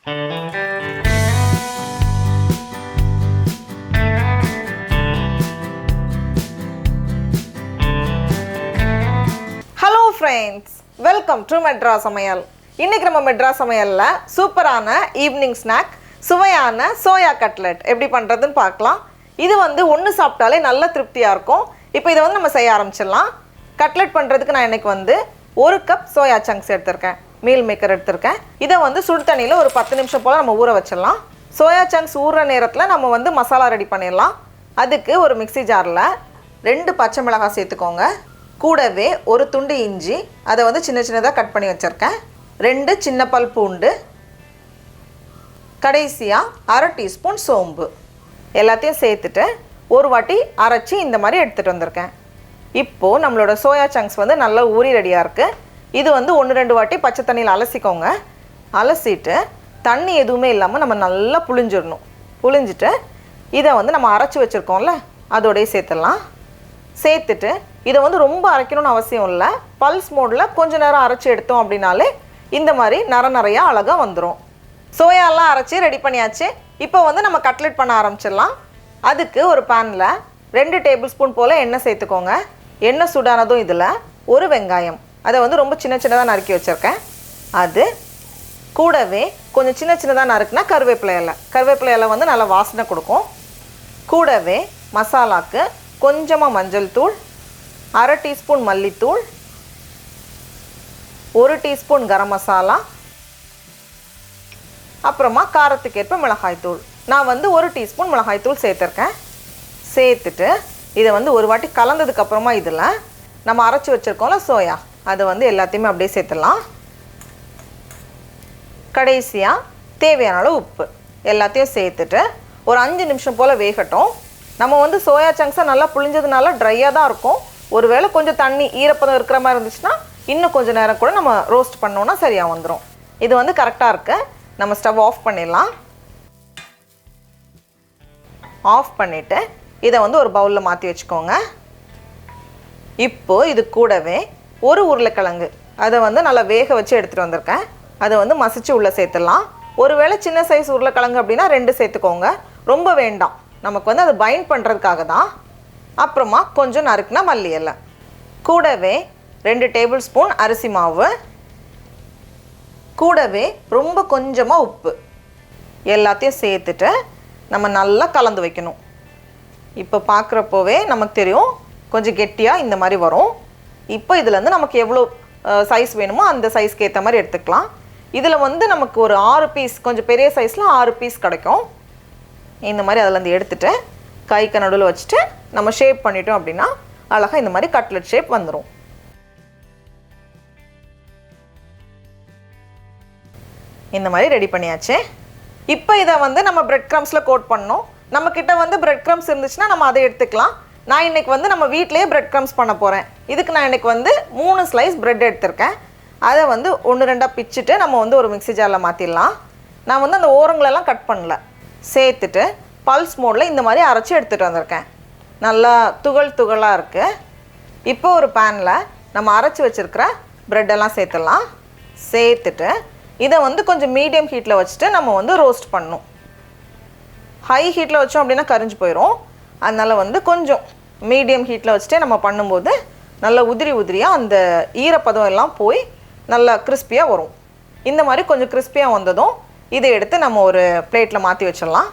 Hello friends, welcome to Madras சமையல். இன்றைக்கி நம்ம மெட்ராஸ் சமையலில் சூப்பரான ஈவினிங் ஸ்நாக் சுவையான சோயா கட்லெட் எப்படி பண்ணுறதுன்னு பார்க்கலாம். இது ஒன்று சாப்பிட்டாலே நல்ல திருப்தியாக இருக்கும். இப்போ இதை நம்ம செய்ய ஆரம்பிச்சிடலாம். கட்லெட் பண்ணுறதுக்கு நான் இன்றைக்கி 1 கப் சோயா சங்க்ஸ் எடுத்திருக்கேன். மீல் மேக்கர் எடுத்திருக்கேன். இதை சுடு தண்ணியில் ஒரு 10 நிமிஷம் போல் நம்ம ஊற வச்சிடலாம். சோயா சங்க்ஸ் ஊறுற நேரத்தில் நம்ம மசாலா ரெடி பண்ணிடலாம். அதுக்கு ஒரு மிக்ஸி ஜாரில் 2 பச்சை மிளகாய் சேர்த்துக்கோங்க. கூடவே ஒரு துண்டு இஞ்சி, அதை சின்ன சின்னதாக கட் பண்ணி வச்சுருக்கேன். 2 சின்ன பல் பூண்டு, கடைசியாக 1/2 டீஸ்பூன் சோம்பு எல்லாத்தையும் சேர்த்துட்டு ஒரு வாட்டி அரைச்சி இந்த மாதிரி எடுத்துகிட்டு வந்திருக்கேன். இப்போது நம்மளோட சோயா சங்க்ஸ் நல்லா ஊறி ரெடியாக இருக்குது. இது 1-2 வாட்டி பச்சை தண்ணியில் அலசிக்கோங்க. அலசிட்டு தண்ணி எதுவுமே இல்லாமல் நம்ம நல்லா புழிஞ்சிடணும். புழிஞ்சிட்டு இதை நம்ம அரைச்சி வச்சுருக்கோம்ல அதோடய சேர்த்துடலாம். சேர்த்துட்டு இதை ரொம்ப அரைக்கணும்னு அவசியம் இல்லை. பல்ஸ் மோடில் கொஞ்சம் நேரம் அரைச்சி எடுத்தோம் அப்படின்னாலே இந்த மாதிரி நிறையா அழகாக வந்துடும். சோயாலாம் அரைச்சி ரெடி பண்ணியாச்சு. இப்போ நம்ம கட்லெட் பண்ண ஆரம்பிச்சிடலாம். அதுக்கு ஒரு பேனில் 2 டேபிள் ஸ்பூன் போல் எண்ணெய் சேர்த்துக்கோங்க. எண்ணெய் சூடானதும் இதில் ஒரு வெங்காயம், அதை ரொம்ப சின்ன சின்னதாக நறுக்கி வச்சுருக்கேன். அது கூடவே கொஞ்சம் சின்ன சின்னதாக நறுக்குனா கருவேப்பிலை இலை நல்லா வாசனை கொடுக்கும். கூடவே மசாலாக்கு கொஞ்சமாக மஞ்சள் தூள், 1/2 டீஸ்பூன் மல்லித்தூள், 1 டீஸ்பூன் கரம் மசாலா, அப்புறமா காரத்துக்கேற்ப மிளகாய்த்தூள். நான் 1 டீஸ்பூன் மிளகாய்த்தூள் சேர்த்துருக்கேன். சேர்த்துட்டு இதை ஒரு வாட்டி கலந்ததுக்கப்புறமா இதில் நம்ம அரைச்சி வச்சுருக்கோம்ல சோயா, அதை எல்லாத்தையுமே அப்படியே சேர்த்துடலாம். கடைசியாக தேவையான அளவு உப்பு எல்லாத்தையும் சேர்த்துட்டு ஒரு 5 நிமிஷம் போல் வேகட்டும். நம்ம சோயா சங்க்ஸை நல்லா புழிஞ்சதுனால ட்ரையாக தான் இருக்கும். ஒருவேளை கொஞ்சம் தண்ணி ஈரப்பதம் இருக்கிற மாதிரி இருந்துச்சுன்னா இன்னும் கொஞ்சம் நேரம் கூட நம்ம ரோஸ்ட் பண்ணோன்னா சரியாக வந்துடும். இது கரெக்டாக இருக்கு. நம்ம ஸ்டவ் ஆஃப் பண்ணிடலாம். ஆஃப் பண்ணிவிட்டு இதை ஒரு பவுலில் மாற்றி வச்சுக்கோங்க. இப்போது இது கூடவே ஒரு உருளைக்கிழங்கு, அதை நல்லா வேக வச்சு எடுத்துகிட்டு வந்திருக்கேன். அதை மசிச்சு உள்ளே சேர்த்துடலாம். ஒருவேளை சின்ன சைஸ் உருளைக்கிழங்கு அப்படின்னா 2 சேர்த்துக்கோங்க, ரொம்ப வேண்டாம். நமக்கு அதை பைண்ட் பண்ணுறதுக்காக தான். அப்புறமா கொஞ்சம் நறுக்குனா மல்லி இலை, கூடவே 2 டேபிள் ஸ்பூன் அரிசி மாவு, கூடவே ரொம்ப கொஞ்சமாக உப்பு எல்லாத்தையும் சேர்த்துட்டு நம்ம நல்லா கலந்து வைக்கணும். இப்போ பார்க்குறப்போவே நமக்கு தெரியும் கொஞ்சம் கெட்டியாக இந்த மாதிரி வரும். இப்போ இதில் நமக்கு எவ்வளோ சைஸ் வேணுமோ அந்த சைஸ்க்கு ஏற்ற மாதிரி எடுத்துக்கலாம். இதில் நமக்கு ஒரு 6 பீஸ், கொஞ்சம் பெரிய சைஸில் 6 பீஸ் கிடைக்கும். இந்த மாதிரி அதில் எடுத்துகிட்டு கைக்கு நடுவில் வச்சுட்டு நம்ம ஷேப் பண்ணிட்டோம் அப்படின்னா அழகாக இந்த மாதிரி கட்லெட் ஷேப் வந்துடும். இந்த மாதிரி ரெடி பண்ணியாச்சு. இப்போ இதை நம்ம பிரெட் க்ரம்ஸில் கோட் பண்ணணும். நம்மக்கிட்ட பிரெட் க்ரம்ஸ் இருந்துச்சுன்னா நம்ம அதை எடுத்துக்கலாம். நான் இன்றைக்கி நம்ம வீட்டிலேயே பிரெட் க்ரம்ஸ் பண்ண போகிறேன். இதுக்கு நான் இன்றைக்கி 3 ஸ்லைஸ் பிரெட் எடுத்திருக்கேன். அதை 1-2 பிச்சுட்டு நம்ம ஒரு மிக்ஸி ஜாரில் மாற்றிடலாம். நான் அந்த ஓரங்களெல்லாம் கட் பண்ணல. சேர்த்துட்டு பல்ஸ் மோடில் இந்த மாதிரி அரைச்சி எடுத்துகிட்டு வந்திருக்கேன். நல்லா துகளாக இருக்குது. இப்போ ஒரு பேனில் நம்ம அரைச்சி வச்சுருக்கிற ப்ரெட்டெல்லாம் சேர்த்துடலாம். சேர்த்துட்டு இதை கொஞ்சம் மீடியம் ஹீட்டில் வச்சுட்டு நம்ம ரோஸ்ட் பண்ணணும். ஹை ஹீட்டில் வச்சோம் அப்படின்னா கரிஞ்சு போயிடும். அதனால் கொஞ்சம் மீடியம் ஹீட்டில் வச்சுட்டே நம்ம பண்ணும்போது நல்லா உதிரியாக அந்த ஈரப்பதம் எல்லாம் போய் நல்லா கிறிஸ்பியாக வரும். இந்த மாதிரி கொஞ்சம் கிறிஸ்பியாக வந்ததும் இதை எடுத்து நம்ம ஒரு பிளேட்டில் மாற்றி வச்சிடலாம்.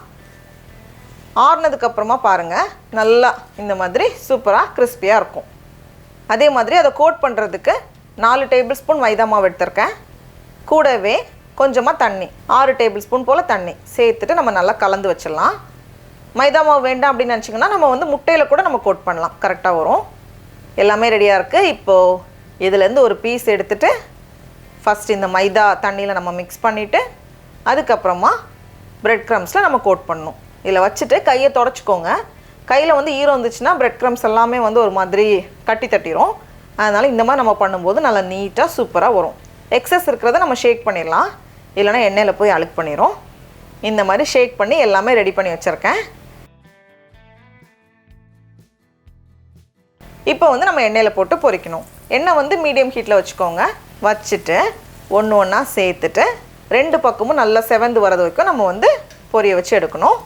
ஆறுனதுக்கப்புறமா பாருங்கள் நல்லா இந்த மாதிரி சூப்பராக கிறிஸ்பியாக இருக்கும். அதே மாதிரி அதை கோட் பண்ணுறதுக்கு 4 டேபிள் ஸ்பூன் மைதா மாவு எடுத்திருக்கேன். கூடவே கொஞ்சமாக தண்ணி, 6 டேபிள் ஸ்பூன் போல் தண்ணி சேர்த்துட்டு நம்ம நல்லா கலந்து வச்சிடலாம். மைதா மாவு வேண்டாம் அப்படின்னு நினச்சிங்கன்னா நம்ம முட்டையில் கூட நம்ம கோட் பண்ணலாம், கரெக்டாக வரும். எல்லாமே ரெடியாக இருக்குது. இப்போது இதிலேருந்து ஒரு பீஸ் எடுத்துகிட்டு ஃபஸ்ட் இந்த மைதா தண்ணியில் நம்ம மிக்ஸ் பண்ணிவிட்டு அதுக்கப்புறமா பிரெட் க்ரம்ஸில் நம்ம கோட் பண்ணணும். இதில் வச்சுட்டு கையை தொடச்சிக்கோங்க. கையில் ஈரம் இருந்துச்சுன்னா பிரெட் க்ரம்ஸ் எல்லாமே ஒரு மாதிரி கட்டி தட்டிடும். அதனால் இந்த மாதிரி நம்ம பண்ணும்போது நல்லா நீட்டாக சூப்பராக வரும். எக்ஸஸ் இருக்கிறத நம்ம ஷேக் பண்ணிடலாம், இல்லைனா எண்ணெயில் போய் அழுக்கு பண்ணிடும். இந்த மாதிரி ஷேக் பண்ணி எல்லாமே ரெடி பண்ணி வச்சுருக்கேன். இப்போ நம்ம எண்ணெயில் போட்டு பொரிக்கணும். எண்ணெய் மீடியம் ஹீட்டில் வச்சுக்கோங்க. வச்சுட்டு ஒன்று ஒன்றா சேர்த்துட்டு 2 பக்கமும் நல்லா செவந்து வரது வரைக்கும் நம்ம வந்து பொரிய வச்சு எடுக்கணும்.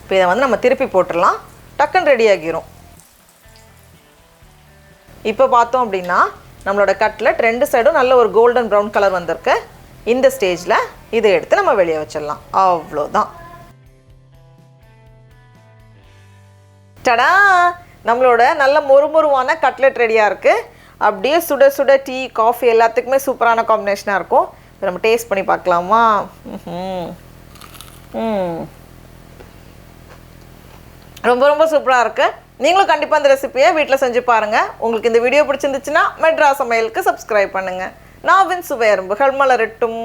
இப்போ இதை வந்து நம்ம திருப்பி போட்டுடலாம். டக்குன்னு ரெடி ஆகிரும். இப்போ பார்த்தோம் அப்படின்னா நம்மளோட கட்லெட் 2 சைடும் நல்ல ஒரு கோல்டன் ப்ரௌன் கலர் வந்திருக்கு. இந்த ஸ்டேஜில் இதை எடுத்து நம்ம வெளியே வச்சிடலாம். அவ்வளோதான். டடா, நம்மளோட நல்ல மொறுமொறுவான கட்லெட் ரெடியாக இருக்குது. அப்படியே சுட சுட டீ காஃபி எல்லாத்துக்குமே சூப்பரான காம்பினேஷனாக இருக்கும். இப்போ நம்ம டேஸ்ட் பண்ணி பார்க்கலாமா? ரொம்ப ரொம்ப சூப்பராக இருக்குது. நீங்களும் கண்டிப்பாக இந்த ரெசிபியை வீட்டில் செஞ்சு பாருங்கள். உங்களுக்கு இந்த வீடியோ பிடிச்சிருந்துச்சுன்னா மெட்ராஸ் சமையலுக்கு சப்ஸ்கிரைப் பண்ணுங்கள். நாவின் சுவை அரும்புகள் மலரட்டும்.